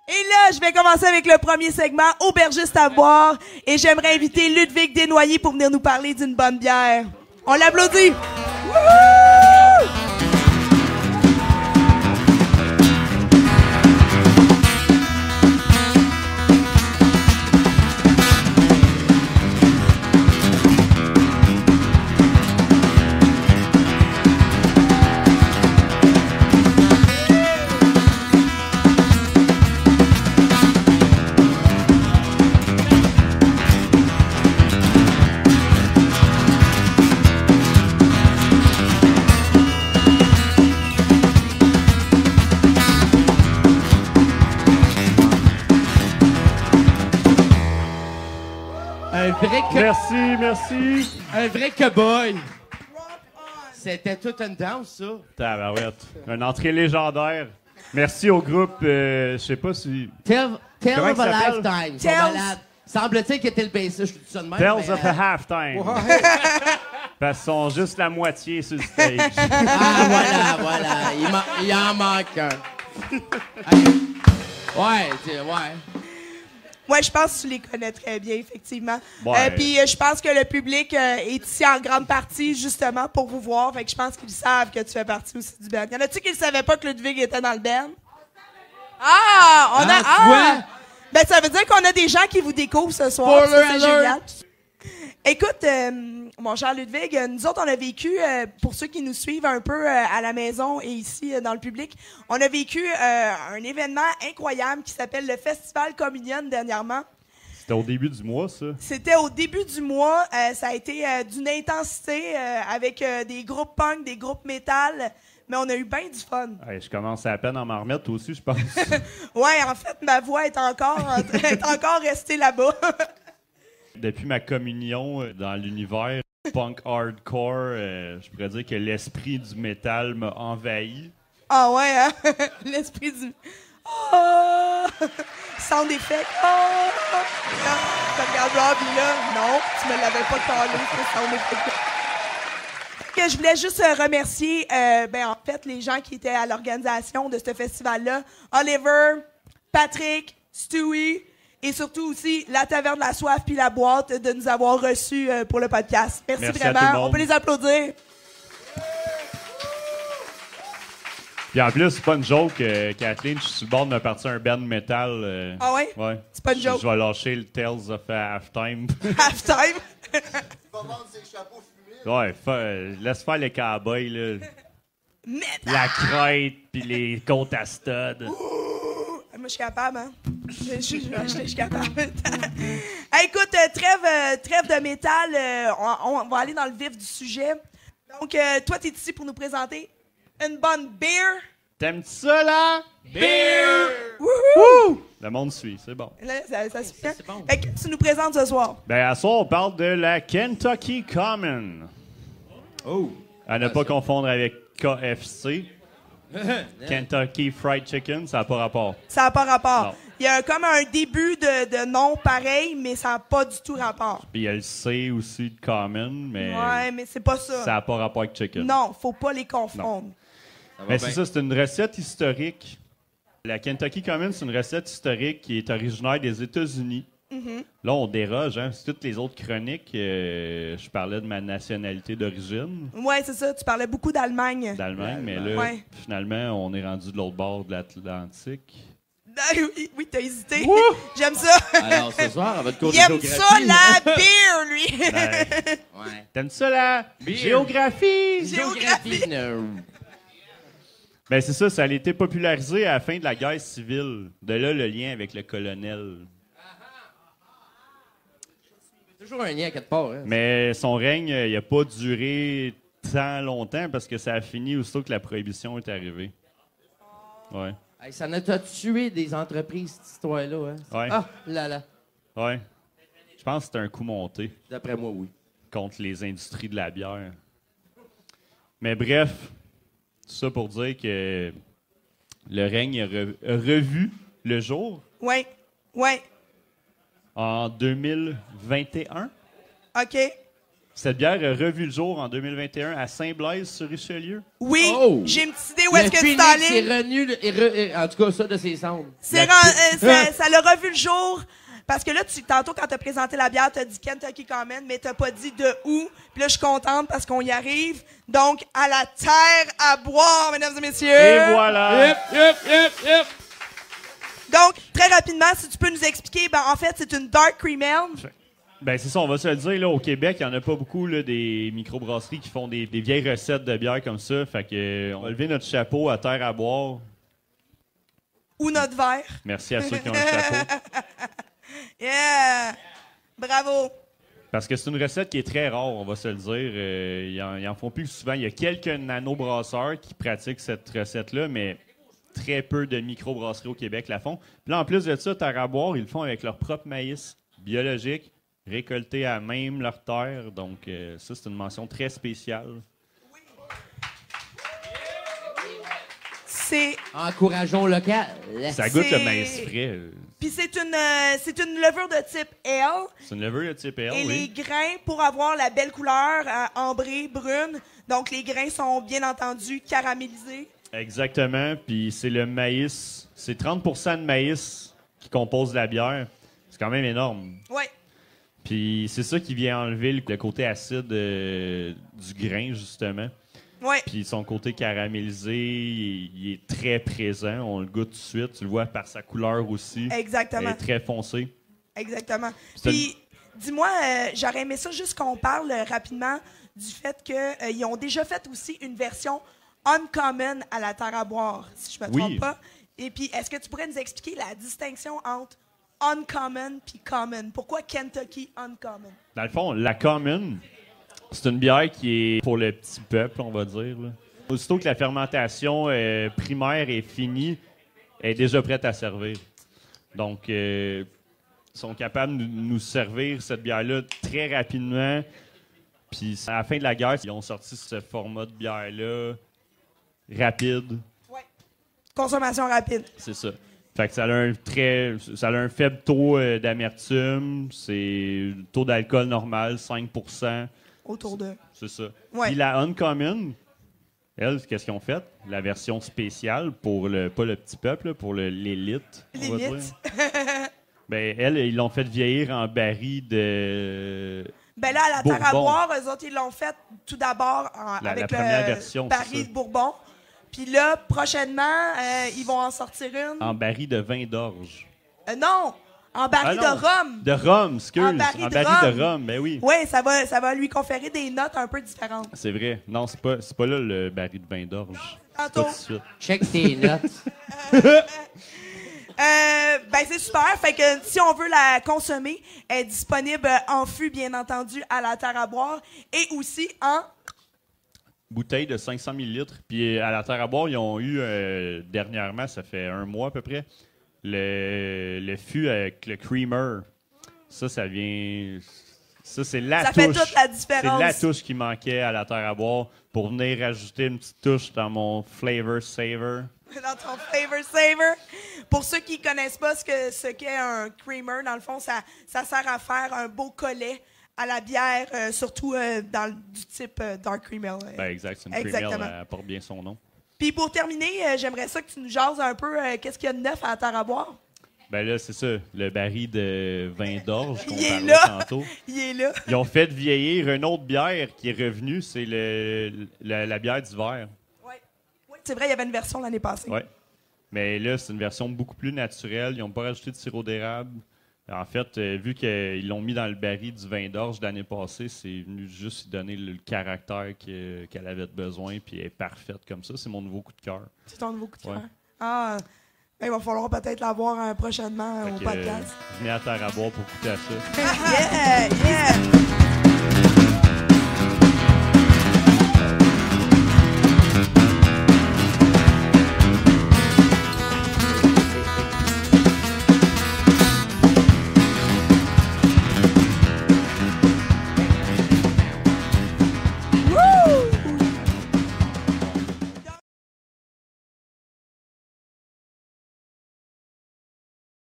Et là, je vais commencer avec le premier segment, Aubergiste à boire. Et j'aimerais inviter Ludwig Desnoyers pour venir nous parler d'une bonne bière. On l'applaudit! Wouhou! Merci. Un vrai cow-boy. C'était toute une danse, ça. Tabarouette. Une entrée légendaire. Merci au groupe, je sais pas si... Tale Comment of ça a s'appelle? Lifetime. Ils sont Tales. malades. Semble-t-il que t'es le bassiste, je te dis ça de même. Tales mais, of a Halftime. Parce qu'ils sont juste la moitié sur le stage. Ah, voilà. Il en manque un. Ouais. Ouais, je pense que tu les connais très bien, effectivement. Ouais. Puis je pense que le public est ici en grande partie, justement, pour vous voir. Fait que je pense qu'ils savent que tu fais partie aussi du band. Y en a-tu qui ne savaient pas que Ludwig était dans le band? Ah! Tu vois? Ben, ça veut dire qu'on a des gens qui vous découvrent ce soir. Spoiler Ça, c'est alert. génial. Écoute, mon cher Ludwig, nous autres, on a vécu, pour ceux qui nous suivent un peu à la maison et ici dans le public, on a vécu un événement incroyable qui s'appelle le Festival Communion dernièrement. C'était au début du mois, ça. C'était au début du mois. Ça a été d'une intensité avec des groupes punk, des groupes métal, mais on a eu bien du fun. Hey, je commence à peine à m'en remettre aussi, je pense. Ouais, en fait, ma voix est encore restée là-bas. Depuis ma communion dans l'univers punk hardcore, je pourrais dire que l'esprit du métal m'a envahi. Ah ouais, hein? L'esprit du... Oh! Sound effect. Oh! Tu regardes Rob, là. Non, tu me l'avais pas collé, ce sound effect. Que je voulais juste remercier, en fait, les gens qui étaient à l'organisation de ce festival-là. Oliver, Patrick, Stewie, et surtout aussi la Taverne de la Soif puis la boîte de nous avoir reçus pour le podcast. Merci À tout le vraiment. monde. On peut les applaudir. Puis en plus, c'est pas une joke, Kathleen, je suis sur le bord de me partir un band metal. Ah ouais? Ouais. C'est pas une joke. Je vais lâcher le Tales of a Halftime. Halftime. Ouais, laisse faire les cowboys, là. Métal. La crête, puis les côtes à stud. Moi, je suis capable, hein? Je suis capable. Hey, écoute, trêve de métal. On va aller dans le vif du sujet. Donc, toi, tu es ici pour nous présenter une bonne beer. T'aimes-tu ça, là? Beer! Wouhou! Le monde suit, c'est bon. Là, ça suffit. C'est bon. Fait que tu nous présentes ce soir. Ben, à soir, on parle de la Kentucky Common. Oh! À ne pas confondre avec KFC. Kentucky Fried Chicken, ça n'a pas rapport. Ça n'a pas rapport. Non. Il y a comme un début de nom pareil, mais ça n'a pas du tout rapport. Puis il y a le C aussi de Common, mais Ouais, mais c'est pas ça. ça n'a pas rapport avec Chicken. Non, faut pas les confondre. Mais c'est ça, c'est une recette historique. La Kentucky Common, c'est une recette historique qui est originaire des États-Unis. Là, on déroge, hein. C'est toutes les autres chroniques. Je parlais de ma nationalité d'origine, Ouais, c'est ça. Tu parlais beaucoup d'Allemagne. d'Allemagne, mais là, Ouais. finalement, on est rendu de l'autre bord de l'Atlantique. Oui, t'as hésité. J'aime ça. Alors, ce soir, à votre cours de Il aime géographie... ça, la bière, lui. Ouais. T'aimes ça, la géographie? Géographie. No. Ben, c'est ça, ça a été popularisé à la fin de la guerre civile. De là, le lien avec le colonel. Toujours un lien à quelque part. Hein. Mais son règne, il n'a pas duré tant longtemps parce que ça a fini aussitôt que la prohibition est arrivée. Ouais. Hey, ça n'a pas tué des entreprises, cette histoire-là. Hein? Ouais. Ah, là. Ouais. Je pense que c'était un coup monté D'après moi, oui. contre les industries de la bière. Mais bref, tout ça pour dire que le règne a revu le jour Ouais. Ouais. en 2021. OK. Cette bière a revu le jour en 2021 à Saint-Blaise-sur-Richelieu. Oui, Oh! j'ai une petite idée où est-ce que tu Phoenix t'enlignes. est revenu, en tout cas, ça de ses cendres. Ça l'a revu le jour. Parce que là, tantôt, quand tu as présenté la bière, tu as dit Kentucky Common, mais tu pas dit de où. Puis là, je suis contente parce qu'on y arrive. Donc, à la terre à boire, mesdames et messieurs. Et voilà! Yep. Donc, très rapidement, si tu peux nous expliquer, ben, en fait, c'est une Dark Cream Ale. Ben c'est ça, on va se le dire, là, au Québec, il n'y en a pas beaucoup là, des microbrasseries qui font des vieilles recettes de bière comme ça. Fait que on va lever notre chapeau à terre à boire. Ou notre verre. Merci à ceux qui ont le chapeau. Yeah! Bravo! Parce que c'est une recette qui est très rare, on va se le dire. Ils en font plus souvent. Il y a quelques nano-brasseurs qui pratiquent cette recette-là, mais très peu de microbrasseries au Québec la font. Puis là, en plus de ça, terre à boire, ils le font avec leur propre maïs biologique, récolté à même leur terre. Donc, ça, c'est une mention très spéciale. Encourageons local. Ça goûte le maïs frais. Puis c'est une levure de type L. C'est une levure de type L, Et oui. les grains, pour avoir la belle couleur ambrée, brune, donc les grains sont bien entendu caramélisés. Exactement. Puis c'est le maïs. C'est 30% de maïs qui compose la bière. C'est quand même énorme. Oui. Puis c'est ça qui vient enlever le côté acide du grain, justement. Oui. Puis son côté caramélisé, il est très présent. On le goûte tout de suite. Tu le vois par sa couleur aussi. Exactement. Elle est très foncée. Exactement. Puis, dis-moi, j'aurais aimé ça juste qu'on parle rapidement du fait qu'ils ont déjà fait aussi une version uncommon à la terre à boire, si je me trompe pas. Et puis, est-ce que tu pourrais nous expliquer la distinction entre uncommon puis common? Pourquoi Kentucky uncommon? Dans le fond, la common, c'est une bière qui est pour le petit peuple, on va dire. Là. Aussitôt que la fermentation primaire est finie, elle est déjà prête à servir. Donc, ils sont capables de nous servir cette bière-là très rapidement. Puis, à la fin de la guerre, ils ont sorti ce format de bière-là rapide. Oui. Consommation rapide. C'est ça. Fait que ça a un faible taux d'amertume. C'est le taux d'alcool normal, 5%. Autour de. C'est ça. Ouais. Puis la Uncommon, elle, qu'est-ce qu'ils ont fait? La version spéciale pour pas le petit peuple, là, pour l'élite. L'élite. Ben, ils l'ont fait vieillir en baril de. Ben là, à la terre à boire, eux autres, ils l'ont fait tout d'abord avec la première version, baril de Bourbon. Puis là, prochainement, ils vont en sortir une. En baril de vin d'orge. Non! En baril de rhum. De rhum, excuse. En baril de rhum, ben oui. Oui, ça va lui conférer des notes un peu différentes. C'est vrai. Non, c'est pas là le baril de vin d'orge. C'est pas tout de suite. Check tes notes. Ben c'est super. Fait que si on veut la consommer, elle est disponible en fût, bien entendu, à la terre à boire et aussi en Bouteille de 500 ml. Puis à la terre à boire, ils ont eu dernièrement, ça fait un mois à peu près, le fût avec le creamer. Ça vient. Ça, c'est la touche. Ça fait toute la différence. C'est la touche qui manquait à la terre à boire pour venir ajouter une petite touche dans mon flavor saver. Dans ton flavor saver. Pour ceux qui ne connaissent pas ce qu'est un creamer, dans le fond, ça sert à faire un beau collet à la bière, surtout du type Dark Cream Ale. Ben exact, c'est une Cream Ale, elle porte bien son nom. Puis pour terminer, j'aimerais ça que tu nous jases un peu qu'est-ce qu'il y a de neuf à la terre à boire. Ben là, c'est ça, le baril de vin d'orge qu'on parlait tantôt. Il est là. Ils ont fait vieillir une autre bière qui est revenue, c'est la bière d'hiver. Oui, c'est vrai, il y avait une version l'année passée. Oui. Mais là, c'est une version beaucoup plus naturelle. Ils n'ont pas rajouté de sirop d'érable. En fait, vu qu'ils l'ont mis dans le baril du vin d'orge l'année passée, c'est venu juste donner le caractère qu'elle avait besoin, puis elle est parfaite comme ça. C'est mon nouveau coup de cœur. C'est ton nouveau coup de cœur? Ah, ben, il va falloir peut-être la voir prochainement au podcast. Venez à terre à boire pour goûter à ça. Yeah, yeah!